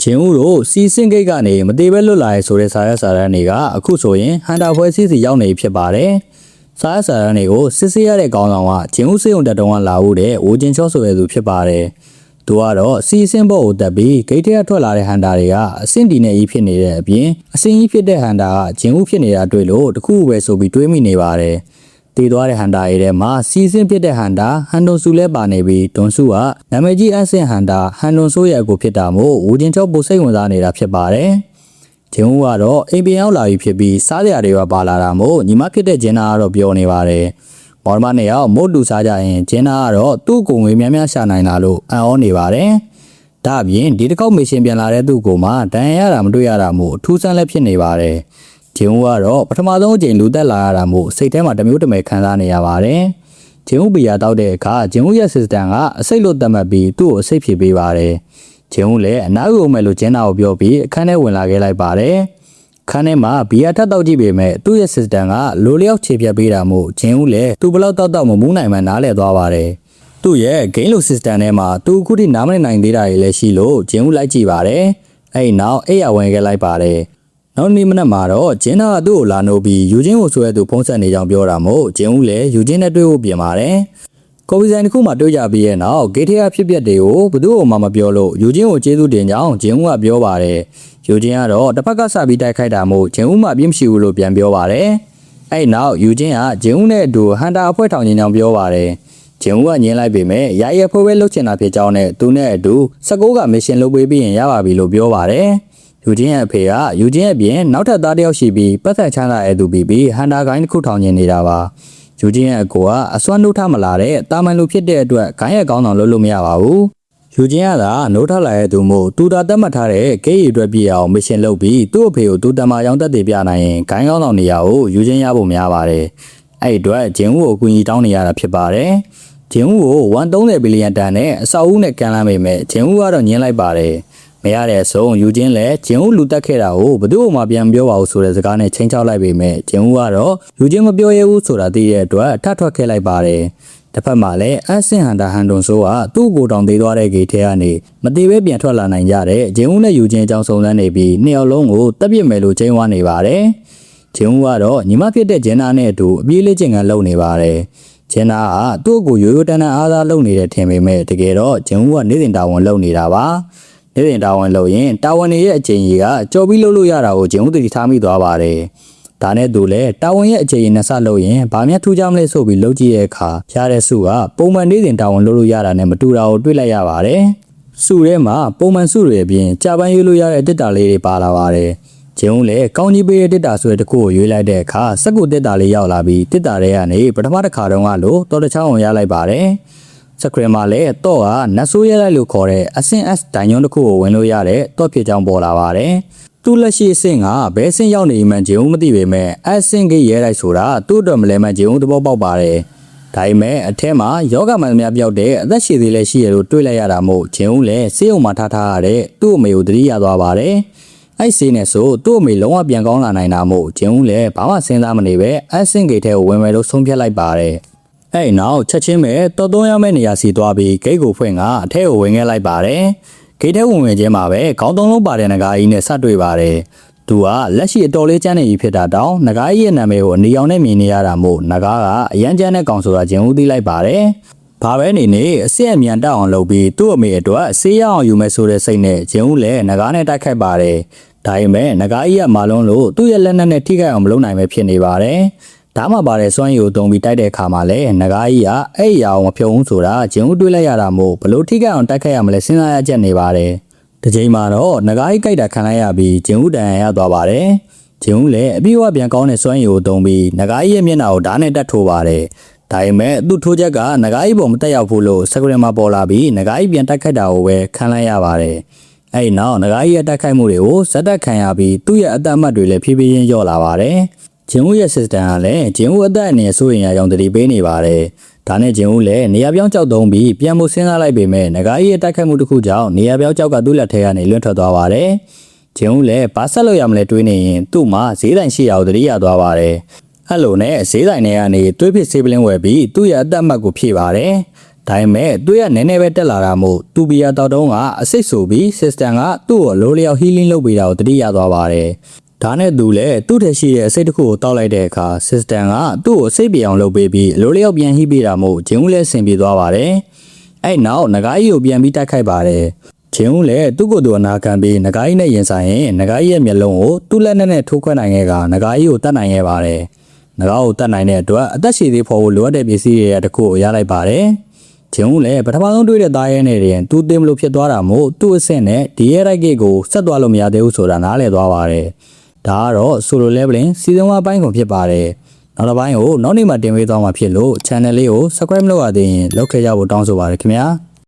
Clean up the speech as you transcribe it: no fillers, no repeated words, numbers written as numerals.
ချင်းဦးတို့စီစင်ဂိတ်ကနေမသေးပဲလွတ်လာရဲဆိုတဲ့စာရွက်စာတမ်းတွေကအခုဆိုရင်ဟန်တာဖွဲ့စည်းစီရောက်နေဖြစ်ပါတယ်။စာရွက်စာတမ်းတွေကိုစစ်ဆေးရတဲ့ကောင်းဆောင်ကချင်းဦးစေုံတက်တုံးကလာဦးတဲ့ဝူချင်းချော့ဆိုတဲ့သူဖြစ်ပါတယ်။သူကတော့စီစင်ဘော့ကိုတက်ပြီးဂိတ်ထဲကထွက်လာတဲ့ဟန်တာတွေကအဆင့်ဒီနဲ့ကြီးဖြစ်နေတဲ့အပြင်အဆင့်ကြီးဖြစ်တဲ့ဟန်တာကချင်းဦးဖြစ်နေတာတွေ့လို့တခုပဲဆိုပြီးတွေးမိနေပါတယ်။တည်သွားတဲ့ဟန်တာရဲ့ထဲမှာစီစင်ဖြစ်တဲ့ဟန်တာဟန်တွန်ဆူလဲပါနေပြီးတွန်ဆူကနာမည်ကြီးအဆင့်ဟန်တာဟန်တွန်ဆိုးရဲ့အကူဖြစ်တာမို့ဝူချင်းချော့ပိုစိတ်ဝင်စားနေတာဖြစ်ပါတယ်။ဂျင်းဦးကတော့အိမ်ပြန်ရောက်လာပြီဖြစ်ပြီးစားစရာတွေကပါလာတာမို့ညီမဖြစ်တဲ့ဂျင်းနာကတော့ပြောနေပါတယ်။မော်ဒမနဲ့ရောက်မို့တူစားကြရင်ဂျင်းနာကတော့သူ့ကိုငွေများများရှာနိုင်လာလို့အံ့ဩနေပါတယ်။ဒါ့အပြင်ဒီတစ်ခေါက်မစ်ရှင်ပြန်လာတဲ့သူ့ကိုမှဒဏ်ရာရတာမတွေ့ရတာမို့အထူးဆန်းလည်းဖြစ်နေပါတယ်။ဂျင်းဦးကတော့ပထမဆုံးအကြိမ်လူသက်လာရတာမို့စိတ်ထဲမှာတမျိုးတမဲခံစားနေရပါတယ်။ဂျင်းဦးဘီယာတောက်တဲ့အခါဂျင်းဦးရဲ့စစ်တန်ကအစိတ်လို့တတ်မှတ်ပြီးသူ့ကိုအစိတ်ဖြေပေးပါတယ်။ဂျင်းဦးလည်းအနားကိုမဲ့လို့ဂျင်းနာကိုပြောပြီးအခန်းထဲဝင်လာခဲ့လိုက်ပါတယ်။ခန်းထဲမှာဘီယာထပ်တောက်ကြည့်ပေမဲ့သူ့ရဲ့စစ်တန်ကလိုလျောက်ခြေပြတ်ပေးတာမို့ဂျင်းဦးလည်းသူ့ဘလောက်တောက်မမူးနိုင်မှနားလဲသွားပါတယ်။သူ့ရဲ့ဂိမ်းလိုစစ်တန်ထဲမှာသူအခုထိနားမနိုင်သေးတာတွေလည်းရှိလို့ဂျင်းဦးလိုက်ကြည့်ပါတယ်။အဲ့နောက်အိယာဝင်ခဲ့လိုက်ပါတယ်။နောက်နေ့မနက်မှာတော့ဂျင်းနာကသူ့ကိုလာနိုးပြီးယူချင်းကိုဆွဲသူဖုံးဆက်နေကြောင်းပြောတာမို့ဂျင်းဦးလည်းယူချင်းနဲ့တွေ့ဖို့ပြင်ပါတယ်။ကော်ဖီဆိုင်တစ်ခုမှတွေ့ကြပြီးရဲ့နောက်ဂိတ်ထဲကဖြစ်ပျက်တွေကိုဘသူ့ကိုမှမပြောလို့ယူချင်းကိုကျေးဇူးတင်ကြောင်းဂျင်းဦးကပြောပါတယ်။ယူချင်းကတော့တစ်ဖက်ကစပြီးတိုက်ခိုက်တာမို့ဂျင်းဦးမှအပြင်းမရှိဘူးလို့ပြန်ပြောပါတယ်။အဲ့နောက်ယူချင်းကဂျင်းဦးနဲ့အတူဟန်တာအဖွဲထောင်ခြင်းကြောင်းပြောပါတယ်။ဂျင်းဦးကညင်းလိုက်ပေမဲ့ရာရဲဖွဲပဲလှုပ်ချင်တာဖြစ်ကြောင်းနဲ့သူနဲ့အတူ16ကမစ်ရှင်လုပ်ပေးပြီးရင်ရပါပြီလို့ပြောပါတယ်။ယူချင်းရဲ့အဖေကယူချင်းရဲ့ပြင်နောက်ထပ်သားတစ်ယောက်ရှိပြီးပတ်သက်ချမ်းသာတဲ့သူပြီးဟန်တာကိုင်းတစ်ခုထောင်ကျင်နေတာပါယူချင်းရဲ့အကိုကအစွမ်းနှုတ်ထမလာတဲ့တာမန်လူဖြစ်တဲ့အတွက်ဂိုင်းရဲ့ကောင်းဆောင်လုပ်လို့မရပါဘူးယူချင်းကသာနှုတ်ထလာတဲ့သူမို့သူတာတက်မှတ်ထားတဲ့ဂိတ်ရီအတွက်ပြည့်အောင်မရှင်လုပ်ပြီးသူ့အဖေကိုသူတမရောင်းတက်တည်ပြနိုင်ရင်ဂိုင်းကောင်းဆောင်နေရကိုယူချင်းရဖို့များပါတယ်အဲ့အတွက်ဂျင်းဦးကိုအကူအညီတောင်းနေရတာဖြစ်ပါတယ်ဂျင်းဦးကို130ဘီလီယံတန်နဲ့အဆောက်အဦနဲ့ကန်လမ်းပေမဲ့ဂျင်းဦးကတော့ညှင်းလိုက်ပါတယ်မရတဲ့အဆုံးယူချင်းလည်းဂျင်းဦးလူတက်ခဲ့တာကိုဘယ်သူ့မှပြန်ပြောပါဘူးဆိုတဲ့စကားနဲ့ချိန်ချောက်လိုက်ပေမဲ့ဂျင်းဦးကတော့ယူချင်းမပြောရဘူးဆိုတာသိတဲ့အတွက်ထပ်ထွက်ခဲ့လိုက်ပါတယ်တစ်ဖက်မှာလည်းအဆင့်ဟန်တာဟန်တွန်ဆိုးကသူ့ကိုတောင်သေးသွားတဲ့ဂိတ်ထဲကနေမသေးပဲပြန်ထွက်လာနိုင်ကြတဲ့ဂျင်းဦးနဲ့ယူချင်းအကြောင်းစုံစမ်းနေပြီးနှစ်ယောက်လုံးကိုတက်ပြစ်မယ်လို့ချိန်ဝါနေပါတယ်ဂျင်းဦးကတော့ညီမဖြစ်တဲ့ဂျင်းနာနဲ့အတူအပြေးလေးကျင်ကန်လုပ်နေပါတယ်ဂျင်းနာကသူ့ကိုရိုးရိုးတန်းတန်းအားသားလုပ်နေတဲ့ထင်ပေမဲ့တကယ်တော့ဂျင်းဦးကနေ့စဉ်တာဝန်လုပ်နေတာပါနေ့စဉ်တာဝန်လုပ်ရင်တာဝန်ရဲ့အချိန်ကြီးကကြော်ပြီးလုပ်လို့ရတာကိုဂျင်းဦးတတိထားမိသွားပါတယ်။ဒါနဲ့သူလည်းတာဝန်ရဲ့အချိန်ကြီးနှစ်ဆလုပ်ရင်ဘာမှထူးခြားမလဲဆိုပြီးလုပ်ကြည့်တဲ့အခါရတဲ့စုကပုံမှန်နေ့စဉ်တာဝန်လုပ်လို့ရတာနဲ့မတူတာကိုတွေ့လိုက်ရပါတယ်။စုထဲမှာပုံမှန်စုတွေအပြင်ကြာပန်းရွေးလို့ရတဲ့တစ်တာလေးတွေပါလာပါတယ်။ဂျင်းဦးလည်းကောင်းကြီးပေးတဲ့တစ်တာဆိုတဲ့တစ်ခုကိုရွေးလိုက်တဲ့အခါစက်ကူတစ်တာလေးရောက်လာပြီးတစ်တာတွေကနေပထမတစ်ခါတုန်းကလို့တော်တချောင်းအောင်ရလိုက်ပါတယ်။စခရမှာလည်းတော့ကနတ်ဆိုးရလိုက်လို့ခေါ်တဲ့အဆင့် S ဒိုင်ညွန်းတစ်ခုကိုဝင်လို့ရတဲ့တော့ဖြစ်ကြောင်းပေါ်လာပါတယ်။သူ့လက်ရှိအဆင့်ကဘယ်အဆင့်ရောက်နေမှန်းဂျင်းဦးမသိပေမဲ့အဆင့်ကြီးရဲလိုက်ဆိုတာသူ့အတွက်မလဲမှန်းဂျင်းဦးသဘောပေါက်ပါတယ်။ဒါပေမဲ့အထက်မှာယောဂမှန်များပြောက်တဲ့အသက်ရှည်သေးလည်းရှိရလို့တွေးလိုက်ရတာမို့ဂျင်းဦးလည်းဆေးရုံမှာထားရတဲ့သူ့အမေကိုသတိရသွားပါတယ်။အဲ့ဆေးနဲ့ဆိုသူ့အမေလုံးဝပြန်ကောင်းလာနိုင်တာမို့ဂျင်းဦးလည်းဘာမှစဉ်းစားမနေပဲအဆင့်ကြီးထဲကိုဝင်မယ်လို့ဆုံးဖြတ်လိုက်ပါတယ်။အဲ့နောက်ချက်ချင်းပဲတော်တော်ရမယ့်နေရာစီသွားပြီးဂိတ်ကိုဖွင့်ကအထက်ကိုဝင်ခဲ့လိုက်ပါတယ်ဂိတ်ထဲဝင်ခြင်းမှာပဲခေါင်းသုံးလုံးပါတဲ့နဂါကြီးနဲ့ဆက်တွေ့ပါတယ်သူကလက်ရှိအတော်လေးကျန်းနေပြီဖြစ်တာတောင်နဂါကြီးရဲ့နာမည်ကိုအနီအောင်နဲ့မြင်နေရတာမို့နဂါကအရန်ကျန်းတဲ့ကောင်ဆိုတာဂျင်းဦးသိလိုက်ပါတယ်ဘာပဲနေနေအစ်အမြန်တက်အောင်လုပ်ပြီးသူ့အမေအတွက်ဆေးရအောင်ယူမယ်ဆိုတဲ့စိတ်နဲ့ဂျင်းဦးလည်းနဂါနဲ့တိုက်ခိုက်ပါတယ်ဒါပေမဲ့နဂါကြီးကမာလုံးလို့သူ့ရဲ့လက်နက်နဲ့ထိခိုက်အောင်မလုပ်နိုင်ပဲဖြစ်နေပါတယ်ဒါမှပါတဲ့စွမ်းရည်ကိုတုံပြီးတိုက်တဲ့အခါမှာလည်းနဂါကြီးကအဲ့အရာကိုမဖြုံဘူးဆိုတာဂျင်းဦးတွေးလိုက်ရတာမို့ဘလို့ထိခိုက်အောင်တိုက်ခိုက်ရမလဲစဉ်းစားရချက်နေပါတယ်။ဒီချိန်မှာတော့နဂါကြီးကြိုက်တာခံလိုက်ရပြီးဂျင်းဦးတန်ရသွားပါတယ်။ဂျင်းဦးလည်းအပြေးဝပြန်ကောင်းတဲ့စွမ်းရည်ကိုတုံပြီးနဂါကြီးရဲ့မျက်နှာကိုဓာတ်နဲ့တက်ထိုးပါတယ်။ဒါပေမဲ့သူ့ထိုးချက်ကနဂါကြီးပေါ်မတက်ရောက်ဘူးလို့စကရမှာပေါ်လာပြီးနဂါကြီးပြန်တိုက်ခိုက်တာကိုပဲခံလိုက်ရပါတယ်။အဲ့နောက်နဂါကြီးရဲ့တိုက်ခိုက်မှုတွေကိုဇက်တက်ခံရပြီးသူ့ရဲ့အသက်အမှတ်တွေလည်းဖြည်းဖြည်းချင်းလျော့လာပါတယ်။ဂျင်းဦးရဲ့ system ကလည်းဂျင်းဦးအသက်အနေနဲ့စိုးရင်ရအောင်တတိပေးနေပါတယ်။ဒါနဲ့ဂျင်းဦးလည်းနေရာပြောင်းကြောက်သုံးပြီးပြန်မှုစဉ်းစားလိုက်ပေမဲ့နဂါကြီးရဲ့တိုက်ခိုက်မှုတစ်ခုကြောင့်နေရာပြောင်းကြောက်ကသူ့လက်ထဲကနေလွင့်ထွက်သွားပါတယ်။ဂျင်းဦးလည်းဘာဆက်လို့ရမလဲတွေးနေရင်သူ့မှာဈေးတိုင်ရှိရာကိုတတိရသွားပါတယ်။အဲ့လိုနဲ့ဈေးတိုင်ထဲကနေတွေးဖြစ်ဆေးပလင်းဝယ်ပြီးသူ့ရဲ့အသက်အမှတ်ကိုဖြည့်ပါတယ်။ ဒါပေမဲ့သူရနည်းနည်းပဲတက်လာတာမို့သူဘီယာတောက်တုံးကအစိတ်ဆိုပြီး system ကသူ့ကိုလိုလျောက် healing လုပ်ပေးတာကိုတတိယသွားပါတယ်ဒါနဲ့သူလည်းသူ့ထက်ရှိတဲ့အစိတ်တစ်ခုကိုတောက်လိုက်တဲ့အခါ system ကသူ့ကိုစိတ်ပြေအောင်လုပ်ပေးပြီးလိုလျောက်ပြန်ဟိပေးတာမို့ဂျင်းဦးလည်းဆင်ပြေသွားပါတယ်အဲ့နောက်ငကားကြီးကိုပြန်ပြီးတိုက်ခိုက်ပါတယ်ဂျင်းဦးလည်းသူ့ကိုယ်သူအနာခံပြီးငကားကြီးနဲ့ရင်ဆိုင်ရင်ငကားကြီးရဲ့မျက်လုံးကိုသူ့လက်နဲ့ထိုးခွက်နိုင်ခဲ့ကငကားကြီးကိုတတ်နိုင်ခဲ့ပါတယ်ငကားကိုတတ်နိုင်တဲ့အတွက်အသက်ရှည်သေးဖို့လိုအပ်တဲ့ပစ္စည်းတွေရဲ့တစ်ခုကိုရလိုက်ပါတယ်ဂျင်းဦးလည်းပထမဆုံးတွေ့တဲ့သားရဲနဲ့တည်းသူသိမလို့ဖြစ်သွားတာမို့သူ့အဆင့်နဲ့ဒီရဲရိုက်ကစ်ကိုဆက်သွားလို့မရသေးဘူးဆိုတာနားလည်သွားပါတယ်ဒါကတော့ solo leveling season 1 ပိုင်းကိုဖြစ်ပါတယ်နောက်တစ်ပိုင်းကိုနောက်နေ့မှတင်ပေးသွားမှာဖြစ်လို့ channel လေးကို subscribe လုပ်ရသေးရင်လုပ်ခဲ့ကြဖို့တောင်းဆိုပါတယ်ခင်ဗျာ